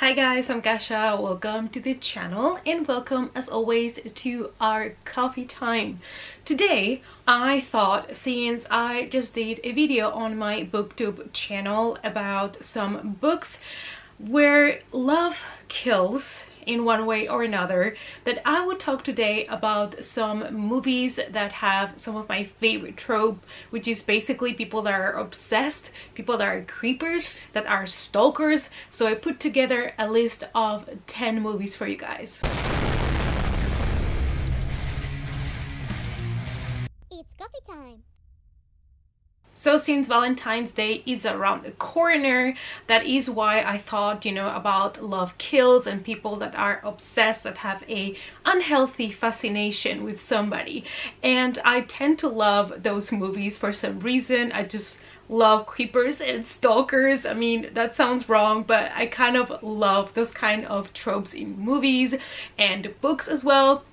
Hi guys, I'm Gasha. Welcome to the channel and welcome as always to our coffee time. Today I thought, since I just did a video on my booktube channel about some books where love kills in one way or another, that I would talk today about some movies that have some of my favorite trope, which is basically people that are obsessed, people that are creepers, that are stalkers. So I put together a list of 10 movies for you guys. It's coffee time. So since Valentine's Day is around the corner, that is why I thought, about love kills and people that are obsessed, that have a unhealthy fascination with somebody. And I tend to love those movies for some reason. I just love creepers and stalkers. I mean, that sounds wrong, but I kind of love those kind of tropes in movies and books as well.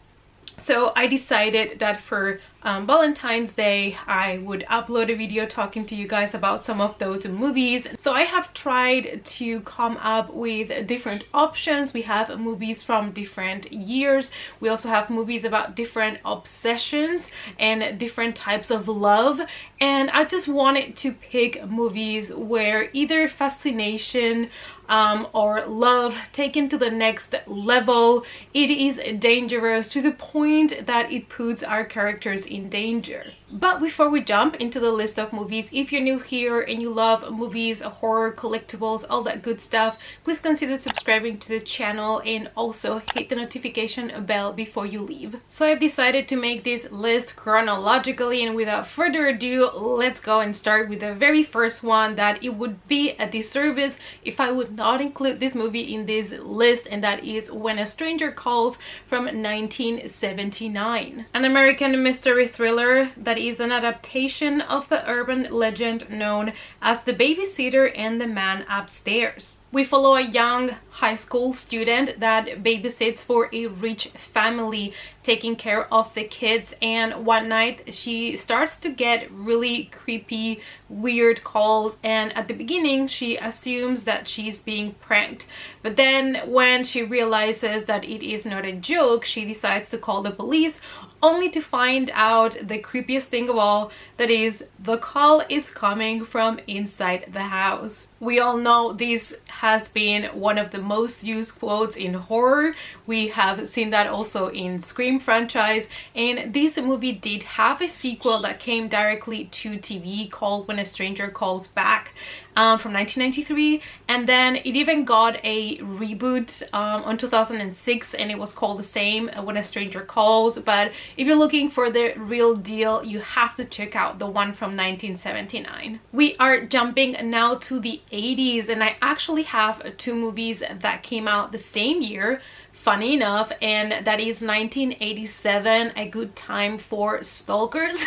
So I decided that for Valentine's Day I would upload a video talking to you guys about some of those movies. So I have tried to come up with different options. We have movies from different years. We also have movies about different obsessions and different types of love. And I just wanted to pick movies where either fascination or love taken to the next level, it is dangerous to the point that it puts our characters in danger. But before we jump into the list of movies, if you're new here and you love movies, horror, collectibles, all that good stuff, please consider subscribing to the channel and also hit the notification bell before you leave. So I've decided to make this list chronologically, and without further ado, let's go and start with the very first one, that it would be a disservice if I would not include this movie in this list, and that is When a Stranger Calls from 1979. An American mystery thriller that is an adaptation of the urban legend known as The Babysitter and the Man Upstairs. We follow a young high school student that babysits for a rich family, taking care of the kids, and one night she starts to get really creepy, weird calls, and at the beginning she assumes that she's being pranked. But then when she realizes that it is not a joke, she decides to call the police, only to find out the creepiest thing of all, that is, the call is coming from inside the house. We all know this has been one of the most used quotes in horror. We have seen that also in Scream franchise, and this movie did have a sequel that came directly to TV called When a Stranger Calls Back from 1993, and then it even got a reboot on 2006, and it was called the same, When a Stranger Calls. But if you're looking for the real deal, you have to check out the one from 1979. We are jumping now to the 80s, and I actually have two movies that came out the same year, funny enough, and that is 1987, A Good Time for Stalkers.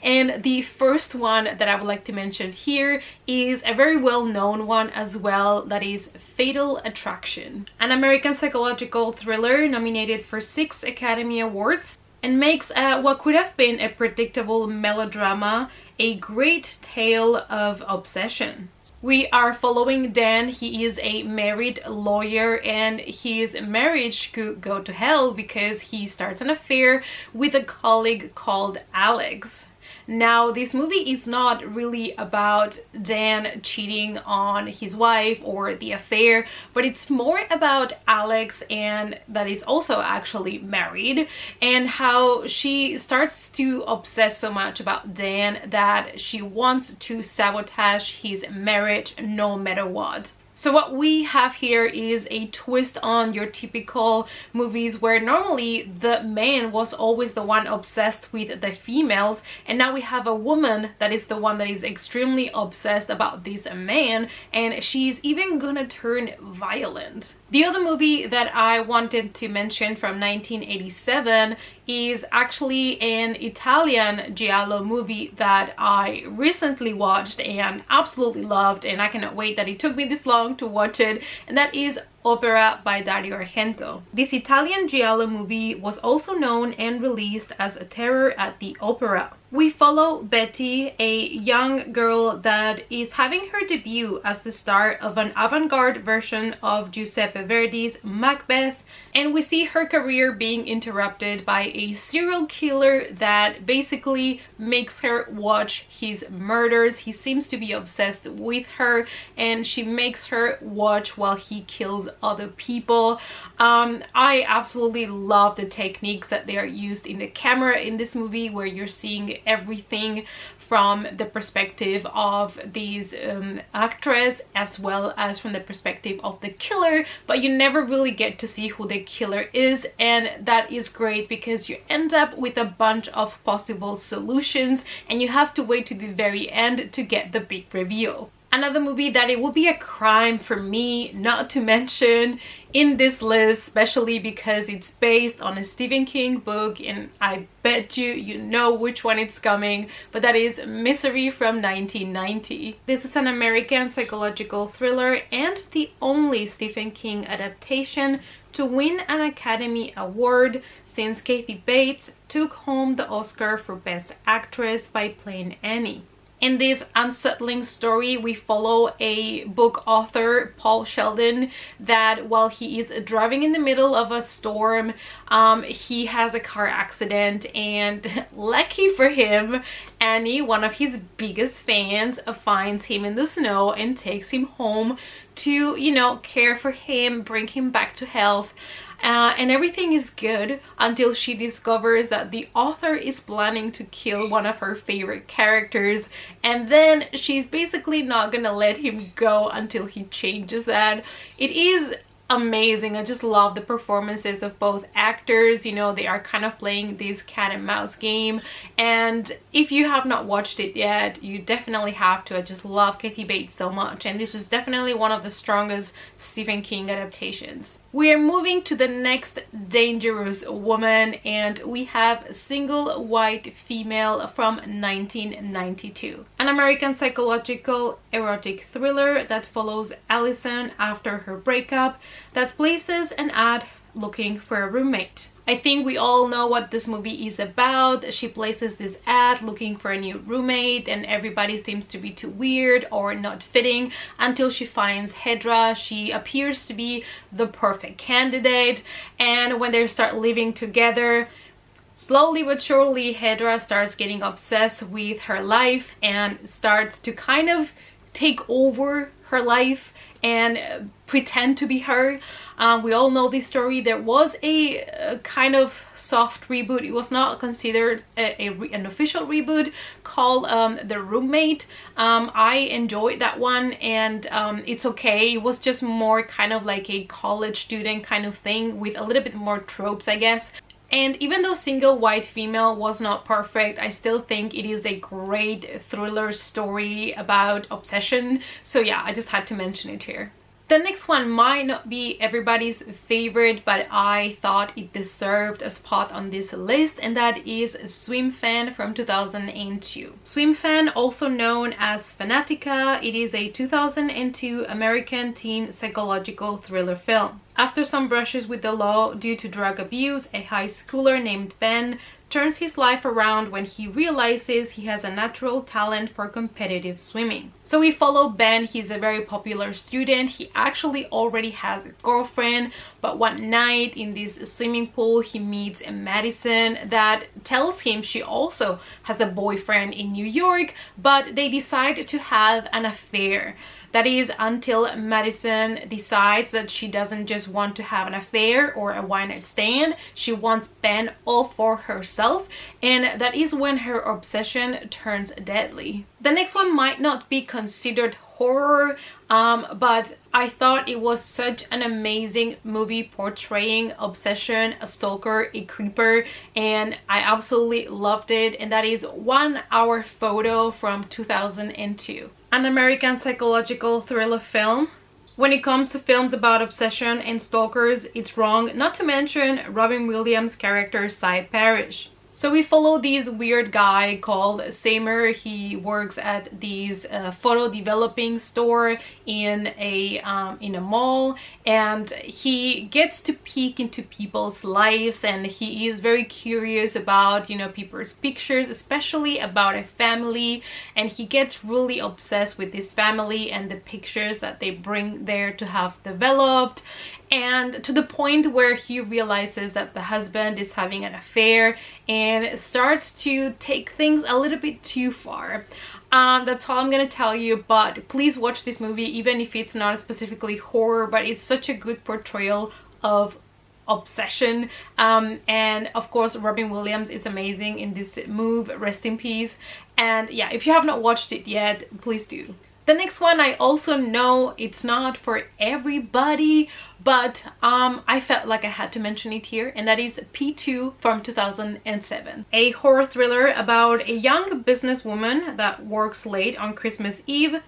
And the first one that I would like to mention here is a very well-known one as well, that is Fatal Attraction, an American psychological thriller nominated for 6 Academy Awards, and makes what could have been a predictable melodrama a great tale of obsession. We are following Dan. He is a married lawyer, and his marriage could go to hell because he starts an affair with a colleague called Alex. Now, this movie is not really about Dan cheating on his wife or the affair, but it's more about Alex, and that is also actually married, and how she starts to obsess so much about Dan that she wants to sabotage his marriage no matter what. So what we have here is a twist on your typical movies where normally the man was always the one obsessed with the females, and now we have a woman that is the one that is extremely obsessed about this man, and she's even gonna turn violent. The other movie that I wanted to mention from 1987 is actually an Italian giallo movie that I recently watched and absolutely loved, and I cannot wait that it took me this long to watch it, and that is Opera by Dario Argento. This Italian giallo movie was also known and released as Terror at the Opera. We follow Betty, a young girl that is having her debut as the star of an avant-garde version of Giuseppe Verdi's Macbeth, and we see her career being interrupted by a serial killer that basically makes her watch his murders. He seems to be obsessed with her, and she makes her watch while he kills other people. I absolutely love the techniques that they are used in the camera in this movie, where you're seeing everything from the perspective of these actress as well as from the perspective of the killer, but you never really get to see who the killer is, and that is great because you end up with a bunch of possible solutions and you have to wait to the very end to get the big reveal. Another movie that it would be a crime for me not to mention in this list, especially because it's based on a Stephen King book, and I bet you know which one it's coming, but that is Misery from 1990. This is an American psychological thriller and the only Stephen King adaptation to win an Academy Award, since Kathy Bates took home the Oscar for Best Actress by playing Annie. In this unsettling story, we follow a book author, Paul Sheldon, that while he is driving in the middle of a storm, he has a car accident, and lucky for him, Annie, one of his biggest fans, finds him in the snow and takes him home to, you know, care for him, bring him back to health. And everything is good until she discovers that the author is planning to kill one of her favorite characters, and then she's basically not gonna let him go until he changes that. It is amazing. I just love the performances of both actors. You know, they are kind of playing this cat and mouse game, and if you have not watched it yet, you definitely have to. I just love Kathy Bates so much, and this is definitely one of the strongest Stephen King adaptations. We are moving to the next dangerous woman, and we have Single White Female from 1992. An American psychological erotic thriller that follows Allison after her breakup, that places an ad looking for a roommate. I think we all know what this movie is about. She places this ad looking for a new roommate, and everybody seems to be too weird or not fitting until she finds Hedra. She appears to be the perfect candidate, and when they start living together, slowly but surely Hedra starts getting obsessed with her life and starts to kind of take over her life and pretend to be her. We all know this story. There was a kind of soft reboot. It was not considered an official reboot called The Roommate. I enjoyed that one, and it's okay. It was just more kind of like a college student kind of thing with a little bit more tropes, I guess. And even though Single White Female was not perfect, I still think it is a great thriller story about obsession. So yeah, I just had to mention it here. The next one might not be everybody's favorite, but I thought it deserved a spot on this list, and that is Swimfan from 2002. Swimfan, also known as Fanatica, it is a 2002 American teen psychological thriller film. After some brushes with the law due to drug abuse, a high schooler named Ben turns his life around when he realizes he has a natural talent for competitive swimming. So we follow Ben. He's a very popular student. He actually already has a girlfriend, but one night in this swimming pool he meets Madison that tells him she also has a boyfriend in New York, but they decide to have an affair. That is until Madison decides that she doesn't just want to have an affair or a one-night stand. She wants Ben all for herself, and that is when her obsession turns deadly. The next one might not be considered horror, but I thought it was such an amazing movie portraying obsession, a stalker, a creeper, and I absolutely loved it, and that is 1 Hour Photo from 2002. An American psychological thriller film. When it comes to films about obsession and stalkers, it's wrong not to mention Robin Williams' character Cy Parrish. So we follow this weird guy called Samer. He works at this photo developing store in a mall, and he gets to peek into people's lives, and he is very curious about, you know, people's pictures, especially about a family, and he gets really obsessed with this family and the pictures that they bring there to have developed, and to the point where he realizes that the husband is having an affair and starts to take things a little bit too far. That's all I'm gonna tell you, but please watch this movie, even if it's not specifically horror, but it's such a good portrayal of obsession. And of course Robin Williams is amazing in this movie, rest in peace. And yeah, if you have not watched it yet, please do. The next one, I also know it's not for everybody, but I felt like I had to mention it here, and that is P2 from 2007. A horror thriller about a young businesswoman that works late on Christmas Eve,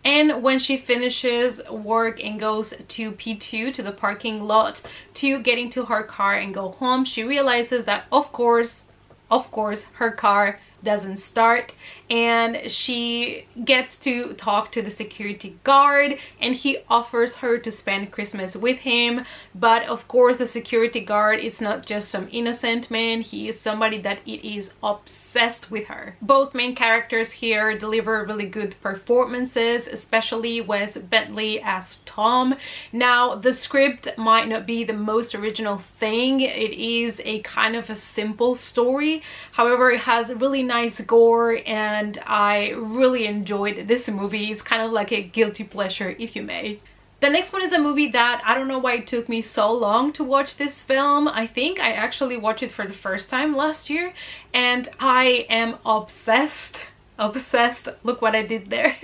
and when she finishes work and goes to P2, to the parking lot, to get into her car and go home, she realizes that of course, her car doesn't start, and she gets to talk to the security guard, and he offers her to spend Christmas with him. But of course the security guard is not just some innocent man, he is somebody that it is obsessed with her. Both main characters here deliver really good performances, especially Wes Bentley as Tom. Now the script might not be the most original thing, it is a kind of a simple story, however it has really nice gore, and I really enjoyed this movie. It's kind of like a guilty pleasure, if you may. The next one is a movie that I don't know why it took me so long to watch this film. I think I actually watched it for the first time last year, and I am obsessed, look what I did there,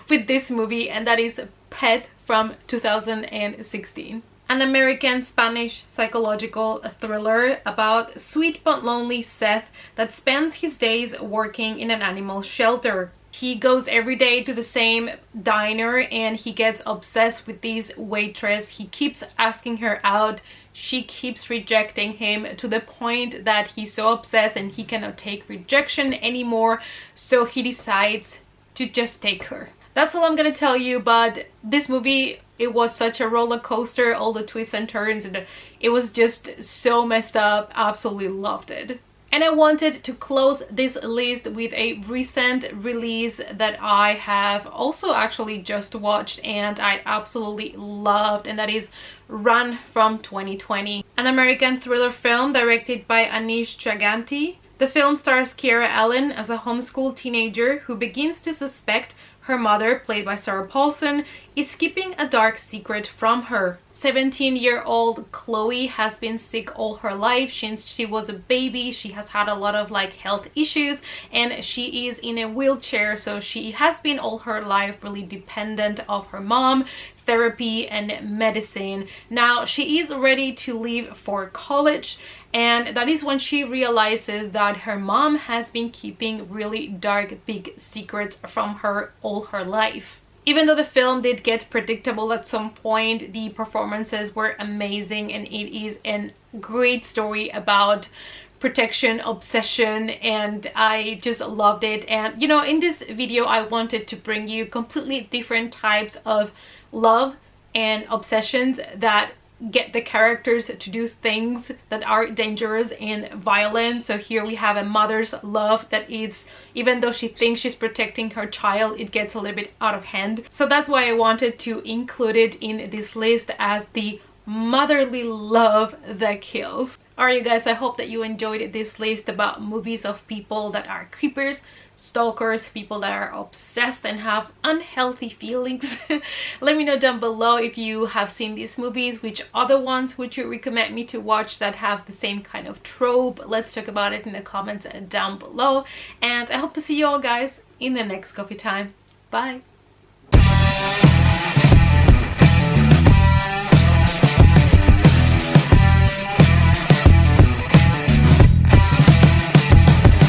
with this movie, and that is Pet from 2016. An American Spanish psychological thriller about sweet but lonely Seth that spends his days working in an animal shelter. He goes every day to the same diner and he gets obsessed with this waitress. He keeps asking her out. She keeps rejecting him to the point that he's so obsessed and he cannot take rejection anymore. So he decides to just take her. That's all I'm gonna tell you, but this movie, it was such a roller coaster, all the twists and turns, and it was just so messed up. Absolutely loved it. And I wanted to close this list with a recent release that I have also actually just watched and I absolutely loved, and that is Run from 2020, an American thriller film directed by Anish Chaganty. The film stars Kiera Allen as a homeschool teenager who begins to suspect her mother, played by Sarah Paulson, is keeping a dark secret from her. 17-year-old Chloe has been sick all her life since she was a baby. She has had a lot of health issues and she is in a wheelchair, so she has been all her life really dependent of her mom, therapy and medicine. Now she is ready to leave for college, and that is when she realizes that her mom has been keeping really dark, big secrets from her all her life. Even though the film did get predictable at some point, the performances were amazing, and it is a great story about protection, obsession, and I just loved it. And you know, in this video I wanted to bring you completely different types of love and obsessions that get the characters to do things that are dangerous and violent. So here we have a mother's love that is, even though she thinks she's protecting her child, it gets a little bit out of hand. So that's why I wanted to include it in this list as the motherly love that kills. Alright you guys, I hope that you enjoyed this list about movies of people that are creepers, stalkers, people that are obsessed and have unhealthy feelings. Let me know down below if you have seen these movies. Which other ones would you recommend me to watch that have the same kind of trope? Let's talk about it in the comments down below, and I hope to see you all guys in the next coffee time. Bye!